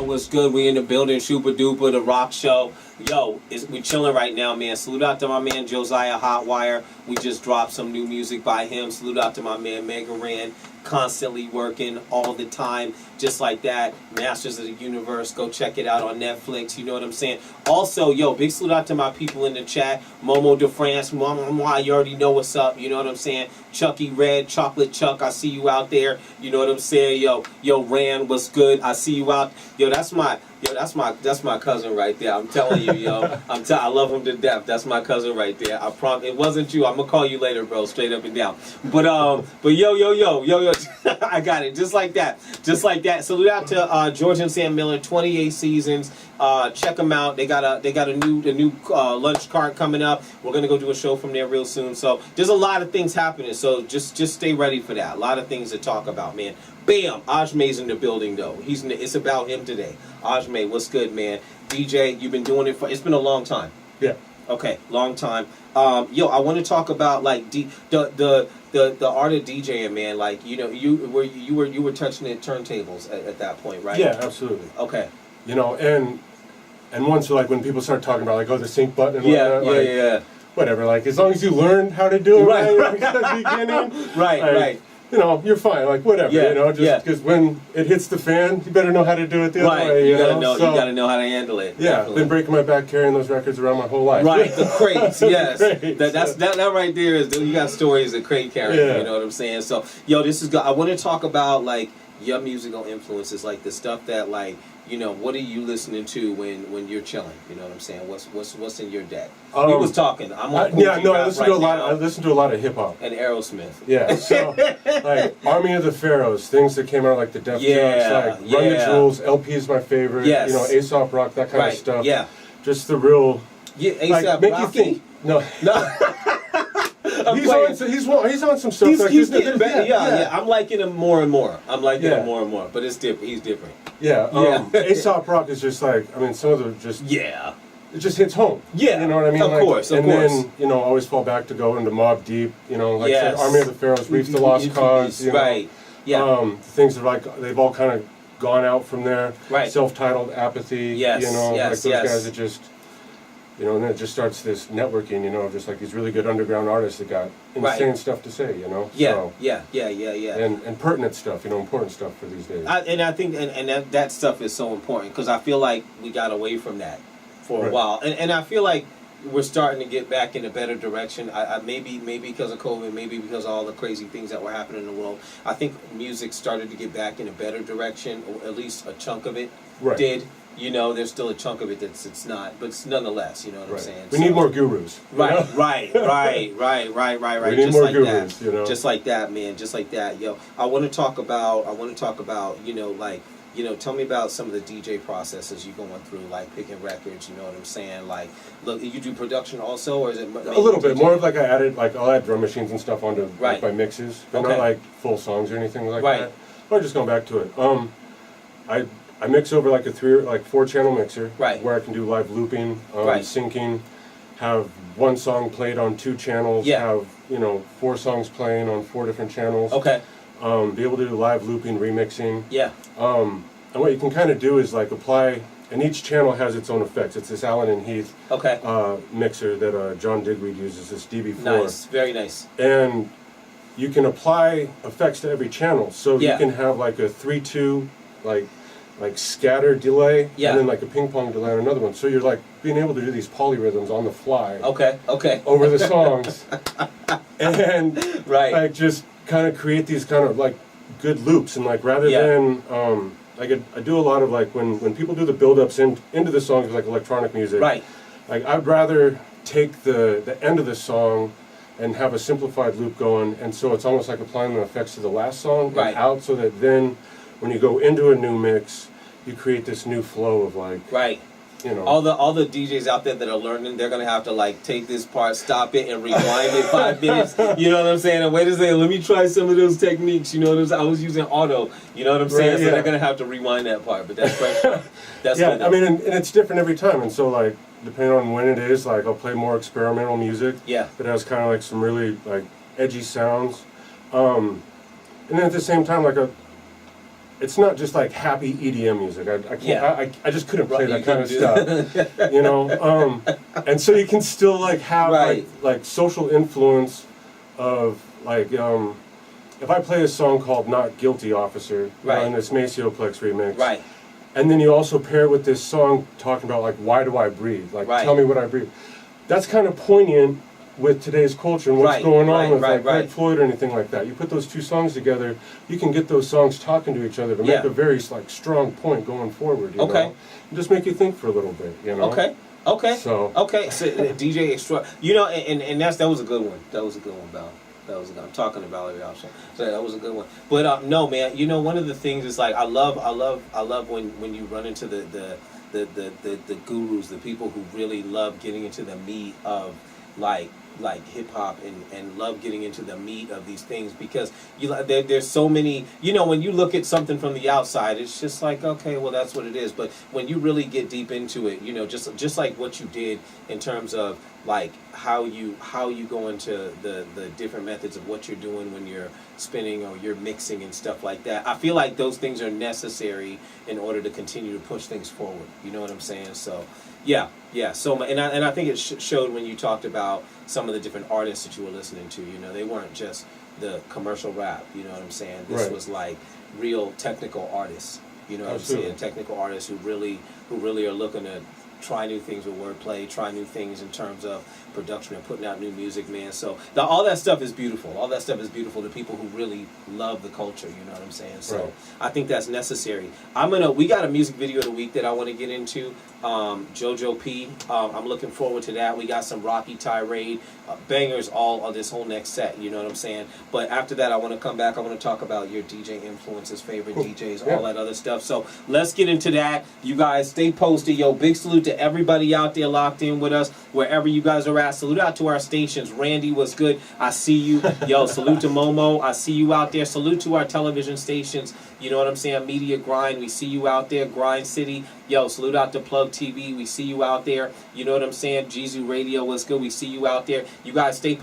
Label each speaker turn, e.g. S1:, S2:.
S1: what's good? We in the building, Super Duper, the Rock Show. Yo, we chilling right now, man. Salute out to my man Josiah Hotwire. We just dropped some new music by him. Salute out to my man Mega Ran. Constantly working all the time, just like that. Masters of the Universe, go check it out on Netflix. You know what I'm saying? Also, yo, big salute out to my people in the chat. Momo de France, you already know what's up. You know what I'm saying? Chucky Red, Chocolate Chuck, I see you out there. You know what I'm saying? Yo, Ran, what's good? I see you out. Yo, that's my cousin right there. I'm telling you, yo. I love him to death. That's my cousin right there. I promise. It wasn't you. I'm gonna call you later, bro. Straight up and down. But yo. I got it. Just like that. Salute out to George and Sam Miller. 28 seasons. Check them out. They got a new lunch cart coming up. We're gonna go do a show from there real soon. So there's a lot of things happening. So just stay ready for that. A lot of things to talk about, man. Bam! AJME's in the building, though. It's about him today. AJME, what's good, man? DJ, you've been doing it it's been a long time.
S2: Yeah.
S1: Okay, long time. Yo, I want to talk about like the art of DJing, man. Like, you know, you were touching the turntables at that point, right?
S2: Yeah, absolutely.
S1: Okay.
S2: You know, and once like when people start talking about like the sync button and whatnot,
S1: yeah.
S2: Whatever, like as long as you learn how to do it
S1: right
S2: at the beginning,
S1: right.
S2: You know, you're fine. Like whatever, you know, just because when it hits the fan, you better know how to do it the other way.
S1: You gotta know. So, you gotta know how to handle it.
S2: Yeah, definitely. Been breaking my back carrying those records around my whole life.
S1: Right, the crates. Yes,
S2: Crates.
S1: that right there is. You got stories of crate carrying.
S2: Yeah.
S1: You know what I'm saying? So, yo, this is good. I want to talk about like your musical influences, like the stuff that like. You know, what are you listening to when you're chilling? You know what I'm saying? What's in your deck? We was talking.
S2: I listen to a lot. I listen to a lot of hip hop
S1: and Aerosmith.
S2: Yeah, so like Army of the Pharaohs, things that came out like the Def Jams, like Run the Jewels, LP is my favorite.
S1: Yes.
S2: You know, Aesop Rock, that kind of stuff.
S1: Yeah,
S2: just the real.
S1: Yeah, Aesop
S2: make
S1: Rocky?
S2: you think. No. He's on some stuff.
S1: He's getting better. Yeah. I'm liking him more and more. Him more and more. But it's different. He's different.
S2: Yeah. Aesop Rock is just like, I mean, some of them just.
S1: Yeah.
S2: It just hits home.
S1: Yeah.
S2: You know what I mean?
S1: Of course.
S2: Then, you know, always fall back to go into Mobb Deep, you know, like say Army of the Pharaohs, Reef the Lost Cause. You know,
S1: right. Yeah.
S2: Things that like, they've all kind of gone out from there.
S1: Right.
S2: Self-titled Apathy.
S1: Yes.
S2: You know, like those guys that just. You know, and then it just starts this networking, you know, just like these really good underground artists that got insane stuff to say, you know?
S1: Yeah,
S2: so,
S1: yeah.
S2: And pertinent stuff, you know, important stuff for these days.
S1: I think that stuff is so important because I feel like we got away from that for a while. And I feel like we're starting to get back in a better direction. Maybe because of COVID, maybe because of all the crazy things that were happening in the world. I think music started to get back in a better direction, or at least a chunk of it did. You know, there's still a chunk of it it's not, but it's nonetheless, you know what I'm saying?
S2: We need more gurus.
S1: Right.
S2: We need more gurus, you know?
S1: Just like that, man. Just like that, yo. I want to talk about, you know, like, you know, tell me about some of the DJ processes you're going through, like picking records, you know what I'm saying? Like, look, you do production also, or is it...
S2: A little bit. More of like I'll add drum machines and stuff onto like, my mixes, but not like full songs or anything like that. Or just going back to it. I mix over like a 4-channel mixer, where I can do live looping, syncing, have one song played on 2 channels, have 4 songs playing on 4 different channels.
S1: Okay.
S2: Be able to do live looping, remixing.
S1: Yeah.
S2: And what you can kind of do is like apply, and each channel has its own effects. It's this Allen and Heath mixer that John Digweed uses, this DB4.
S1: Nice, very nice.
S2: And you can apply effects to every channel, so you can have like a 3-2 like scatter delay, and then like a ping pong delay on another one. So you're like being able to do these polyrhythms on the fly.
S1: Okay.
S2: Over the songs, and like just kind of create these kind of like good loops, and like rather than like I do a lot of like when people do the build-ups into the songs with like electronic music. Like I'd rather take the end of the song and have a simplified loop going, and so it's almost like applying the effects to the last song and out, so that then when you go into a new mix, you create this new flow of like, you know.
S1: All the DJs out there that are learning, they're gonna have to like take this part, stop it, and rewind it 5 minutes. You know what I'm saying? And wait a second, let me try some of those techniques. You know what I'm saying? I was using auto. You know what I'm saying? So they're gonna have to rewind that part. But that's great. That's good.
S2: I mean, and it's different every time, and so like depending on when it is, like I'll play more experimental music. That has kind of like some really like edgy sounds, and then at the same time like it's not just like happy EDM music. I can't.
S1: Yeah.
S2: I just couldn't play
S1: Right,
S2: that kind of stuff. You know. And so you can still like have
S1: Right.
S2: like social influence of like if I play a song called "Not Guilty, Officer"
S1: Right.
S2: in this Macioplex remix,
S1: Right.
S2: and then you also pair it with this song talking about like why do I breathe? Like
S1: Right.
S2: tell me what I breathe. That's kind of poignant with today's culture and what's
S1: Right,
S2: going on
S1: right,
S2: with
S1: right,
S2: like Greg
S1: right.
S2: Floyd or anything like that. You put those two songs together, you can get those songs talking to each other to make
S1: Yeah.
S2: a very like strong point going forward. You
S1: Okay.
S2: know? And just make you think for a little bit. You know.
S1: Okay. Okay.
S2: So
S1: DJ extra. You know, and that was a good one. That was a good one, Val. That was a good. I'm talking to Valerie option. So that was a good one. But no, man. You know, one of the things is like I love when you run into the gurus, the people who really love getting into the meat of like hip hop and love getting into the meat of these things, because there's so many, you know, when you look at something from the outside, it's just like, okay, well, that's what it is. But when you really get deep into it, you know, just like what you did in terms of like how you go into the different methods of what you're doing when you're spinning or you're mixing and stuff like that. I feel like those things are necessary in order to continue to push things forward. You know what I'm saying? So yeah. So and I think it showed when you talked about some of the different artists that you were listening to. You know, they weren't just the commercial rap. You know what I'm saying? This
S2: Right.
S1: was like real technical artists. You know what
S2: Absolutely.
S1: I'm saying? Technical artists who really are looking to try new things with wordplay, try new things in terms of production and putting out new music, man. So all that stuff is beautiful. All that stuff is beautiful to people who really love the culture, you know what I'm saying? So
S2: Right.
S1: I think that's necessary. We got a music video of the week that I want to get into. JoJo P. I'm looking forward to that. We got some Rocky Tirade, bangers all on this whole next set, you know what I'm saying? But after that, I want to come back. I want to talk about your DJ influences, favorite DJs, all that other stuff. So let's get into that. You guys stay posted. Yo, big salute to everybody out there locked in with us, wherever you guys are at. Salute out to our stations. Randy, what's good? I see you. Yo, salute to Momo. I see you out there. Salute to our television stations. You know what I'm saying? Media Grind. We see you out there. Grind City. Yo, salute out to Plug TV. We see you out there. You know what I'm saying? Jizu Radio, what's good? We see you out there. You guys stay